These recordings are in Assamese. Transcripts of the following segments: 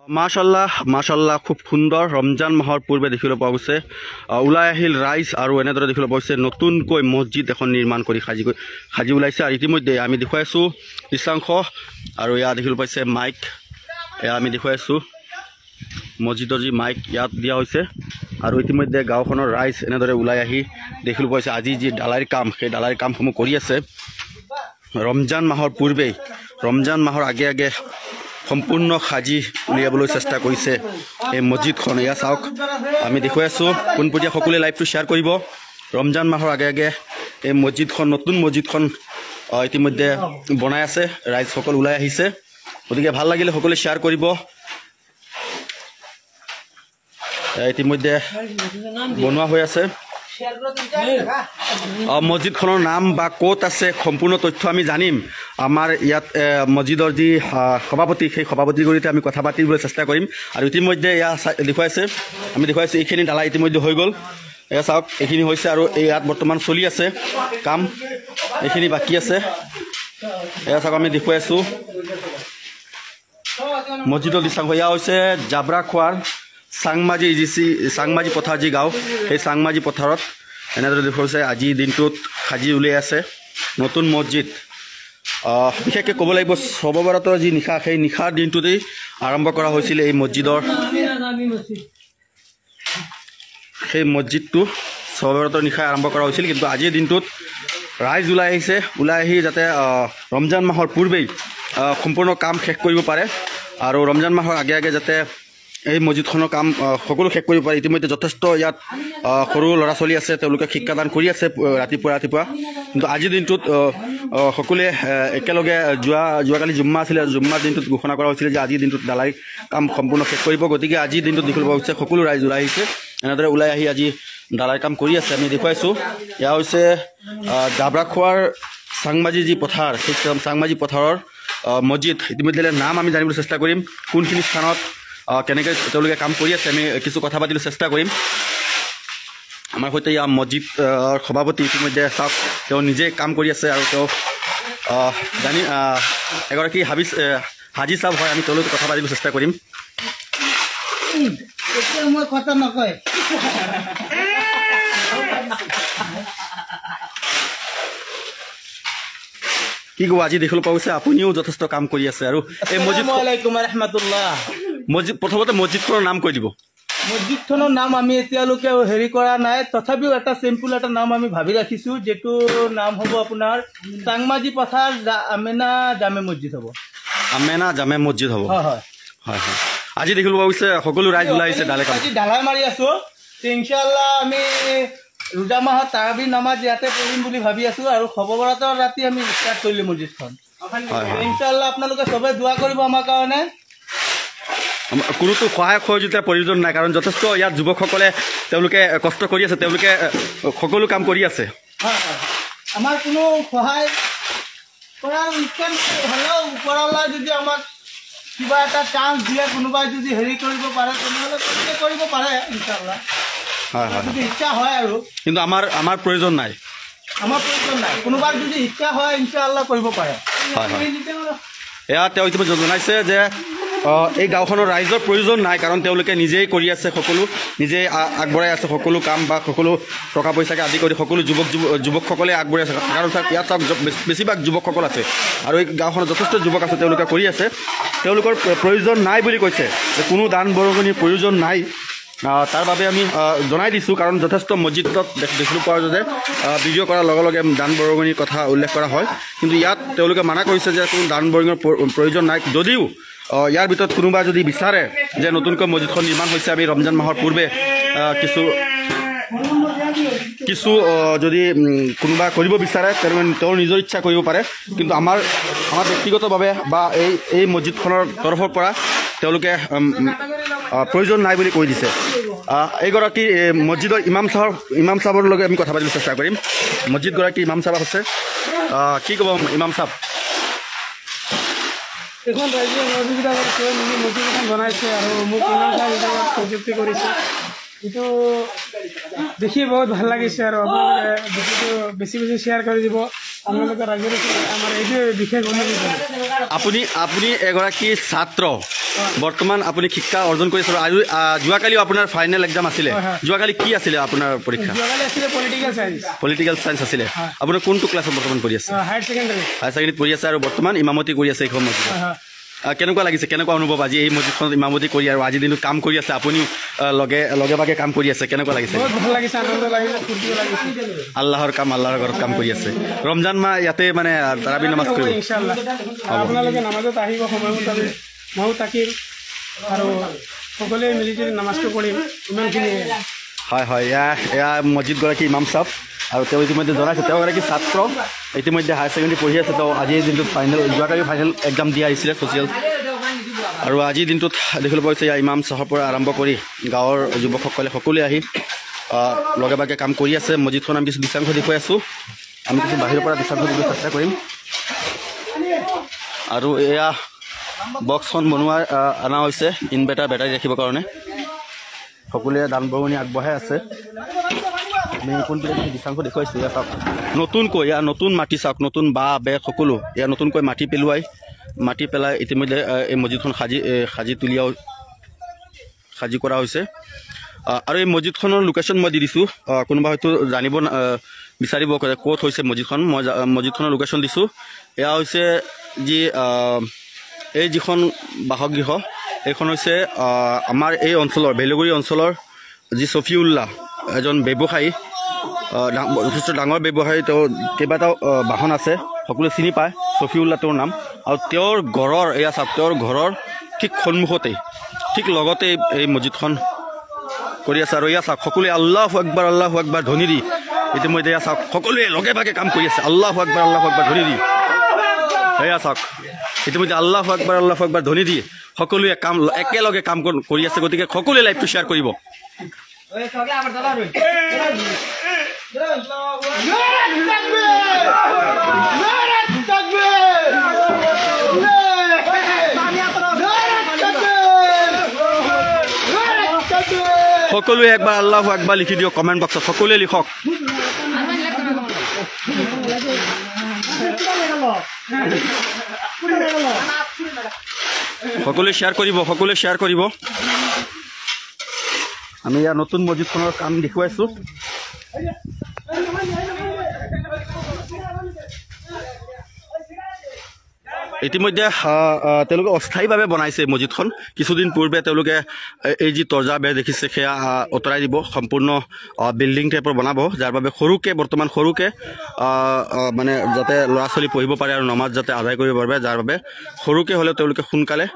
মাশাল্লাহ মাশাল্লাহ খুব সুন্দৰ ৰমজান মাহৰ পূৰ্বে দেখিবলৈ পোৱা গৈছে ওলাই আহিল ৰাইজ আৰু এনেদৰে দেখিবলৈ পোৱা গৈছে নতুনকৈ মছজিদ এখন নিৰ্মাণ কৰি সাজি ওলাইছে আৰু ইতিমধ্যে আমি দেখুৱাই আছোঁ দৃশ্যাংশ আৰু ইয়াত দেখিবলৈ পাইছে মাইক এয়া আমি দেখুৱাই আছোঁ মছজিদৰ যি মাইক ইয়াত দিয়া হৈছে আৰু ইতিমধ্যে গাঁওখনৰ ৰাইজ এনেদৰে ওলাই আহি দেখিবলৈ পাইছে আজি যি ডালাইৰ কাম সেই ডালাইৰ কামসমূহ কৰি আছে ৰমজান মাহৰ পূৰ্বেই ৰমজান মাহৰ আগে আগে সম্পূৰ্ণ সাজি উলিয়াবলৈ চেষ্টা কৰিছে এই মছজিদখন এয়া চাওক আমি দেখুৱাই আছোঁ পোনপটীয়া সকলোৱে লাইভটো শ্বেয়াৰ কৰিব ৰমজান মাহৰ আগে আগে এই মছজিদখন নতুন মছজিদখন ইতিমধ্যে বনাই আছে ৰাইজসকল ওলাই আহিছে গতিকে ভাল লাগিলে সকলোৱে শ্বেয়াৰ কৰিব ইতিমধ্যে বনোৱা হৈ আছে মছজিদখনৰ নাম বা ক'ত আছে সম্পূৰ্ণ তথ্য আমি জানিম আমাৰ ইয়াত মছজিদৰ যি সভাপতি সেই সভাপতিৰ জৰিয়তে আমি কথা পাতিবলৈ চেষ্টা কৰিম আৰু ইতিমধ্যে এয়া দেখুৱাইছে আমি দেখুৱাইছোঁ এইখিনি ডালা ইতিমধ্যে হৈ গ'ল এয়া চাওক এইখিনি হৈছে আৰু ইয়াত বৰ্তমান চলি আছে কাম এইখিনি বাকী আছে এয়া চাওক আমি দেখুৱাই আছোঁ মছজিদৰ দৃশ্যাংশ এয়া হৈছে জাবৰা খোৱাৰ চাংমাজি পথাৰ যি গাঁও সেই চাংমাজি পথাৰত এনেদৰে দেখুৱাইছে আজি দিনটোত সাজি উলিয়াই আছে নতুন মছজিদ বিশেষকৈ ক'ব লাগিব সববৰাতৰ যি নিশা সেই নিশাৰ দিনটোতেই আৰম্ভ কৰা হৈছিল এই মছজিদৰ সেই মছজিদটো সববৰাতৰ নিশাই আৰম্ভ কৰা হৈছিল কিন্তু আজিৰ দিনটোত ৰাইজ ওলাই আহিছে ওলাই আহি যাতে ৰমজান মাহৰ পূৰ্বেই সম্পূৰ্ণ কাম শেষ কৰিব পাৰে আৰু ৰমজান মাহৰ আগে আগে যাতে এই মছজিদখনৰ কাম সকলো শেষ কৰিব পাৰে ইতিমধ্যে যথেষ্ট ইয়াত সৰু ল'ৰা ছোৱালী আছে তেওঁলোকে শিক্ষাদান কৰি আছে ৰাতিপুৱা কিন্তু আজিৰ দিনটোত সকলোৱে একেলগে যোৱাকালি জুম্মা আছিলে জুম্মাৰ দিনটোত ঘোষণা কৰা হৈছিলে যে আজিৰ দিনটোত ডালাই কাম সম্পূৰ্ণ শেষ কৰিব গতিকে আজিৰ দিনটোত দেখিবলৈ পোৱা গৈছে সকলো ৰাইজ ওলাই আহিছে এনেদৰে ওলাই আহি আজি ডালাই কাম কৰি আছে আমি দেখুৱাইছোঁ এয়া হৈছে জাবৰাখোৱাৰ চাংমাজি যি পথাৰ সেই চাংমাজি পথাৰৰ মছজিদ ইতিমধ্যে নাম আমি জানিবলৈ চেষ্টা কৰিম কোনখিনি স্থানত কেনেকৈ তেওঁলোকে কাম কৰি আছে আমি কিছু কথা পাতিবলৈ চেষ্টা কৰিম আমাৰ সৈতে ইয়াৰ মছজিদৰ সভাপতি ইতিমধ্যে চাওক তেওঁ নিজে কাম কৰি আছে আৰু তেওঁ এগৰাকী হাজি চাব হয় আমি তেওঁলোকে কথা পাতিবলৈ চেষ্টা কৰিম কি ক'ব আজি দেখিবলৈ পোৱা গৈছে আপুনিও যথেষ্ট কাম কৰি আছে আৰু এই মছজিদ প্ৰথমতে মছজিদখনৰ নাম কৈ দিব মছজিদখনৰ নাম আমি এতিয়ালৈকে হেৰি কৰা নাই তথাপিও এটা চিম্পুল এটা নাম আমি ভাবি ৰাখিছোঁ যিটো নাম হ'ব আপোনাৰ চাংমাজি পথাৰ আমেনা জামে মছজিদ হ'ব আমেনা জামে মছজিদ হ'ব হয় হয় হয় হয় আজি দেখিবলৈ পোৱা গৈছে সকলো ৰাইজ ওলাই আহিছে ঢালাই মাৰি আছোঁ ইনশাআল্লাহ আমি ৰোজা মাহত তাৰাবিৰ নামাজ ইয়াতে পঢ়িম বুলি ভাবি আছোঁ আৰু খবৰবৰাতৰ ৰাতি আমি ষ্টাৰ্ট কৰিলোঁ মছজিদখন ইনশাআল্লাহ আপোনালোকে চবে দোৱা কৰিব আমাৰ কাৰণে কোনোতো সহায় সহযোগিতাৰ প্ৰয়োজন নাই কাৰণ যথেষ্ট ইয়াত যুৱকসকলে তেওঁলোকে কষ্ট কৰি আছে তেওঁলোকে সকলো কাম কৰি আছে আমাৰ কোনো সহায় কৰাৰ ইচ্ছা হ'লেও ওপৰৱালাই যদি আমাক কিবা এটা চান্স দিয়ে কোনোবাই যদি হেৰি কৰিব পাৰে তেনেহ'লে কৰিব পাৰে ইনশাআল্লাহ হয় হয় যদি ইচ্ছা হয় আৰু কিন্তু আমাৰ প্ৰয়োজন নাই কোনোবাৰ যদি ইচ্ছা হয় ইনশাআল্লাহ কৰিব পাৰে হয় হয় এয়া তেওঁ ইতিমধ্যে জনাইছে যে এই গাঁওখনৰ ৰাইজৰ প্ৰয়োজন নাই কাৰণ তেওঁলোকে নিজেই কৰি আছে সকলো নিজেই আগবঢ়াই আছে সকলো কাম বা সকলো টকা পইচাকে আদি কৰি সকলো যুৱকসকলে আগবঢ়াই আছে কাৰণ ইয়াত চাওক বেছিভাগ যুৱকসকল আছে আৰু এই গাঁওখনত যথেষ্ট যুৱক আছে তেওঁলোকে কৰি আছে তেওঁলোকৰ প্ৰয়োজন নাই বুলি কৈছে যে কোনো দান বৰঙণিৰ প্ৰয়োজন নাই তাৰ বাবে আমি জনাই দিছোঁ কাৰণ যথেষ্ট মছজিদত দেখিবলৈ পোৱা যায় যে ভিডিঅ' কৰাৰ লগে লগে দান বৰঙণিৰ কথা উল্লেখ কৰা হয় কিন্তু ইয়াত তেওঁলোকে মানা কৰিছে যে কোনো দান বৰঙণিৰ প্ৰয়োজন নাই যদিও ইয়াৰ ভিতৰত কোনোবা যদি বিচাৰে যে নতুনকৈ মছজিদখন নিৰ্মাণ হৈছে আমি ৰমজান মাহৰ পূৰ্বে কিছু যদি কোনোবা কৰিব বিচাৰে তেওঁৰ নিজৰ ইচ্ছা কৰিব পাৰে কিন্তু আমাৰ ব্যক্তিগতভাৱে বা এই মছজিদখনৰ তৰফৰ পৰা তেওঁলোকে প্ৰয়োজন নাই বুলি কৈ দিছে এইগৰাকী মছজিদৰ ইমাম চাহাবৰ লগত আমি কথা পাতিবলৈ চেষ্টা কৰিম মছজিদগৰাকী ইমাম চাহাব আছে কি ক'ব ইমাম চাহাব এখন ৰাইজে সহযোগিতা কৰিছে মছজিদ এখন বনাইছে আৰু মোক ইমান প্ৰযুক্তি কৰিছে এইটো দেখি বহুত ভাল লাগিছে আৰু আপোনালোকে ভিডিঅ'টো বেছি শ্বেয়াৰ কৰি দিব আপোনালোকে ৰাইজৰ আমাৰ এইটোৱে বিশেষ অনুৰোধ আপুনি এগৰাকী ছাত্ৰ বৰ্তমান আপুনি শিক্ষা অৰ্জন কৰিছে আৰু যোৱাকালিও আপোনাৰ ফাইনেল এক্সাম আছিলে যোৱাকালি কি আছিলে আপোনাৰ পৰীক্ষা পলিটিকেল চায়েন্স আছিলে আপোনাৰ কোনটো ক্লাছত বৰ্তমান পঢ়ি আছে হায়াৰ ছেকেণ্ডেৰীত পঢ়ি আছে আৰু বৰ্তমান ইমামতি কৰি আছে এইখন মছজিদ কেনেকুৱা লাগিছে কেনেকুৱা অনুভৱ আজি এই মছজিদখনত ইমামতি কৰি আৰু আজি দিনটো কাম কৰি আছে আপুনিও লগে ভাগে কাম কৰি আছে কেনেকুৱা লাগিছে আল্লাহৰ কাম আল্লাহৰ ঘৰত কাম কৰি আছে ৰমজান মাহ ইয়াতে মানে তাৰাবি নামাজ কৰিব আপোনালোকে নামাজত আহিব সময়মতে ময়ো থাকিম আৰু সকলোৱে মিলি জুলি নামাজটো কৰিম ইমানখিনি হয় এয়া মছজিদগৰাকী ইমাম চাহ আৰু তেওঁ ইতিমধ্যে জনাইছে তেওঁ এগৰাকী ছাত্ৰ ইতিমধ্যে হায়াৰ ছেকেণ্ডেৰী পঢ়ি আছে তেওঁ আজিৰ দিনটোত যোৱাকালি ফাইনেল এক্সাম দি আহিছিলে ছ'চিয়েল আৰু আজিৰ দিনটোত দেখিবলৈ পোৱা গৈছে ইয়াৰ ইমাম চাহৰ পৰা আৰম্ভ কৰি গাঁৱৰ যুৱকসকলে সকলোৱে আহি লগে ভাগে কাম কৰি আছে মছজিদখন আমি কিছু দৃশ্যাংশ দেখুৱাই আছোঁ আমি কিছু বাহিৰৰ পৰা দৃশ্যাংশ দিবলৈ চেষ্টা কৰিম আৰু এয়া বক্সখন বনোৱা অনা হৈছে ইনভাৰ্টাৰ বেটাৰী ৰাখিবৰ কাৰণে সকলোৱে দান বৰঙণি আগবঢ়াই আছে আমি কোনবিলাক দৃশ্যাংশ দেখুৱাইছোঁ ইয়াত চাওক নতুনকৈ ইয়াৰ নতুন মাটি চাওক নতুন বাঁহ বেৰ সকলো ইয়াৰ নতুনকৈ মাটি পেলাই ইতিমধ্যে এই মছজিদখন সাজি কৰা হৈছে আৰু এই মছজিদখনৰ লোকেশ্যন মই দি দিছোঁ কোনোবা হয়তো জানিব বিচাৰিব ক'ত হৈছে মছজিদখন মই মছজিদখনৰ লোকেশ্যন দিছোঁ এয়া হৈছে এই যিখন বাসগৃহ এইখন হৈছে আমাৰ এই অঞ্চলৰ ভেলুগুৰি অঞ্চলৰ যি ছফিউল্লাহ এজন ব্যৱসায়ী যথেষ্ট ডাঙৰ ব্যৱসায়ী তেওঁ কেইবাটাও বাহন আছে সকলোৱে চিনি পায় ছফিউল্লাহ তেওঁৰ নাম আৰু তেওঁৰ ঘৰৰ এয়া চাওক তেওঁৰ ঘৰৰ ঠিক সন্মুখতেই ঠিক লগতে এই মছজিদখন কৰি আছে আৰু এয়া চাওক সকলোৱে আল্লাহু আকবাৰ ধ্বনি দি ইতিমধ্যে এয়া চাওক সকলোৱে লগে ভাগে কাম কৰি আছে আল্লাহু আকবাৰ ধ্বনি দি এয়া চাওক ইতিমধ্যে আল্লাহু আকবাৰ ধ্বনি দি সকলোৱে কাম একেলগে কাম কৰি আছে গতিকে সকলোৱে লাইভটো শ্বেয়াৰ কৰিব সকলোৱে একবাৰ আল্লাহু আকবাৰ লিখি দিয়ক কমেণ্ট বক্সত সকলোৱে লিখক সকলোৱে শ্বেয়াৰ কৰিব আমি ইয়াৰ নতুন মছজিদখনৰ কাম দেখুৱাইছোঁ ইতিমধ্যে তেওঁলোকে অস্থায়ীভাৱে বনাইছে মছজিদখন কিছুদিন পূৰ্বে তেওঁলোকে এই যি তৰ্জা বেৰ দেখিছে সেয়া আঁতৰাই দিব সম্পূৰ্ণ বিল্ডিং টাইপৰ বনাব যাৰ বাবে বৰ্তমান সৰুকৈ মানে যাতে ল'ৰা ছোৱালী পঢ়িব পাৰে আৰু নমাজ যাতে আদায় কৰিব পাৰে যাৰ বাবে সৰুকৈ হ'লেও তেওঁলোকে সোনকালে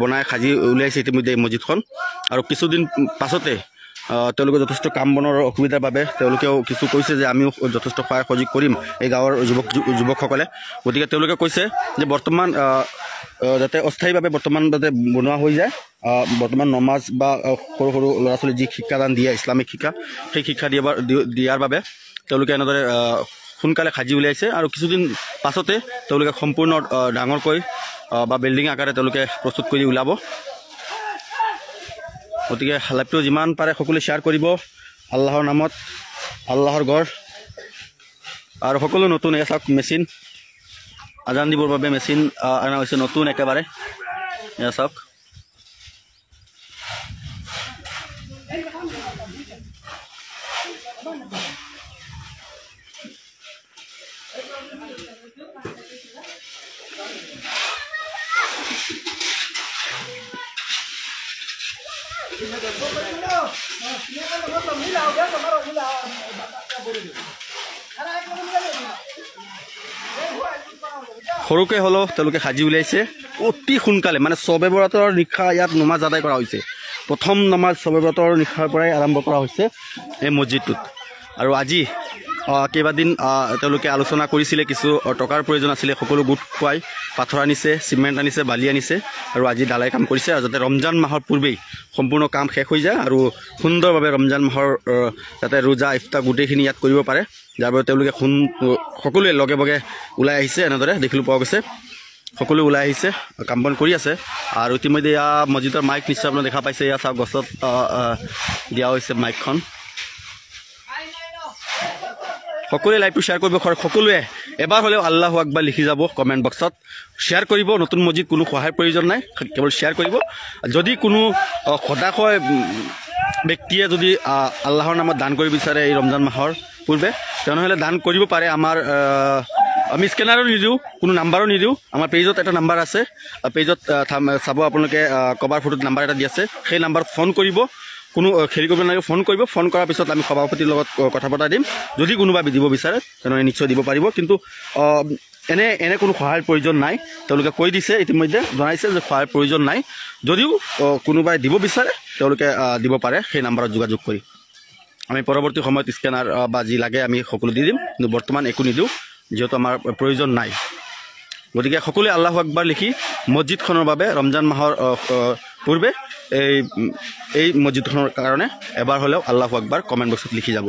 বনাই সাজি উলিয়াইছে ইতিমধ্যে এই মছজিদখন আৰু কিছুদিন পাছতে তেওঁলোকে যথেষ্ট কাম বনৰ অসুবিধাৰ বাবে তেওঁলোকেও কিছু কৈছে যে আমিও যথেষ্ট সহায় সহযোগ কৰিম এই গাঁৱৰ যুৱকসকলে গতিকে তেওঁলোকে কৈছে যে বৰ্তমান যাতে অস্থায়ীভাৱে বৰ্তমান যাতে বনোৱা হৈ যায় বৰ্তমান নমাজ বা সৰু সৰু ল'ৰা ছোৱালী যি শিক্ষাদান দিয়ে ইছলামিক শিক্ষা সেই শিক্ষা দিয়াৰ বাবে তেওঁলোকে এনেদৰে সোনকালে সাজি উলিয়াইছে আৰু কিছুদিন পাছতে তেওঁলোকে সম্পূৰ্ণ ডাঙৰকৈ বা বিল্ডিং আকাৰে তেওঁলোকে প্ৰস্তুত কৰি ওলাব গতিকে লাইভটো যিমান পাৰে সকলোৱে শ্বেয়াৰ কৰিব আল্লাহৰ নামত আল্লাহৰ ঘৰ আৰু সকলো নতুন এয়া চাওক মেচিন আজান দিবৰ বাবে মেচিন অনা হৈছে নতুন একেবাৰে এয়া চাওক সৰুকৈ হ'লেও তেওঁলোকে সাজি উলিয়াইছে অতি সোনকালে মানে শবে বৰাতৰ নিশা ইয়াত নমাজ আদায় কৰা হৈছে প্ৰথম নমাজ শবে বৰাতৰ নিশাৰ পৰাই আৰম্ভ কৰা হৈছে এই মছজিদটোত আৰু আজি কেইবাদিন তেওঁলোকে আলোচনা কৰিছিলে কিছু টকাৰ প্ৰয়োজন আছিলে সকলো গোট খুৱাই পাথৰ আনিছে চিমেণ্ট আনিছে বালি আনিছে আৰু আজি ডালাই কাম কৰিছে আৰু যাতে ৰমজান মাহৰ পূৰ্বেই সম্পূৰ্ণ কাম শেষ হৈ যায় আৰু সুন্দৰভাৱে ৰমজান মাহৰ যাতে ৰোজা ইফতাৰ গোটেইখিনি ইয়াত কৰিব পাৰে যাৰ বাবে তেওঁলোকে সকলোৱে লগে ভাগে ওলাই আহিছে এনেদৰে দেখিবলৈ পোৱা গৈছে সকলোৱে ওলাই আহিছে কাম বন কৰি আছে আৰু ইতিমধ্যে এয়া মছজিদৰ মাইক নিশ্চয় আপোনালোকে দেখা পাইছে এয়া চাওক গছত দিয়া হৈছে মাইকখন সকলোৱে লাইভটো শ্বেয়াৰ কৰিব সকলোৱে এবাৰ হ'লেও আল্লাহু আকবাৰ লিখি যাব কমেণ্ট বক্সত, শ্বেয়াৰ কৰিব। নতুন মছজিদ কোনো সহায়ৰ প্ৰয়োজন নাই, কেৱল শ্বেয়াৰ কৰিব। যদি কোনো সদাশয় ব্যক্তিয়ে যদি আল্লাহৰ নামত দান কৰিব বিচাৰে এই ৰমজান মাহৰ পূৰ্বে, তেনেহ'লে দান কৰিব পাৰে। আমাৰ আমি স্কেনাৰো নিদিওঁ, কোনো নাম্বাৰো নিদিওঁ। আমাৰ পেজত এটা নাম্বাৰ আছে, পেজত চাব আপোনালোকে, কভাৰ ফটোত নাম্বাৰ এটা দি আছে। সেই নাম্বাৰত ফোন কৰিব, কোনো হেৰি কৰিব নালাগে, ফোন কৰিব। ফোন কৰাৰ পিছত আমি সভাপতিৰ লগত কথা পতাই দিম। যদি কোনোবাই দিব বিচাৰে তেনেহ'লে নিশ্চয় দিব পাৰিব। কিন্তু এনে কোনো সহায়ৰ প্ৰয়োজন নাই, তেওঁলোকে কৈ দিছে, ইতিমধ্যে জনাইছে যে সহায়ৰ প্ৰয়োজন নাই। যদিও কোনোবাই দিব বিচাৰে তেওঁলোকে দিব পাৰে সেই নাম্বাৰত যোগাযোগ কৰি। আমি পৰৱৰ্তী সময়ত স্কেনাৰ বা যি লাগে আমি সকলো দি দিম, কিন্তু বৰ্তমান একো নিদিওঁ, যিহেতু আমাৰ প্ৰয়োজন নাই। গতিকে সকলোৱে আল্লাহু আকবাৰ লিখি মছজিদখনৰ বাবে ৰমজান মাহৰ পূৰ্বে এই মছজিদখনৰ কাৰণে এবাৰ হ'লেও আল্লাহু আকবাৰ কমেণ্ট বক্সত লিখি যাব।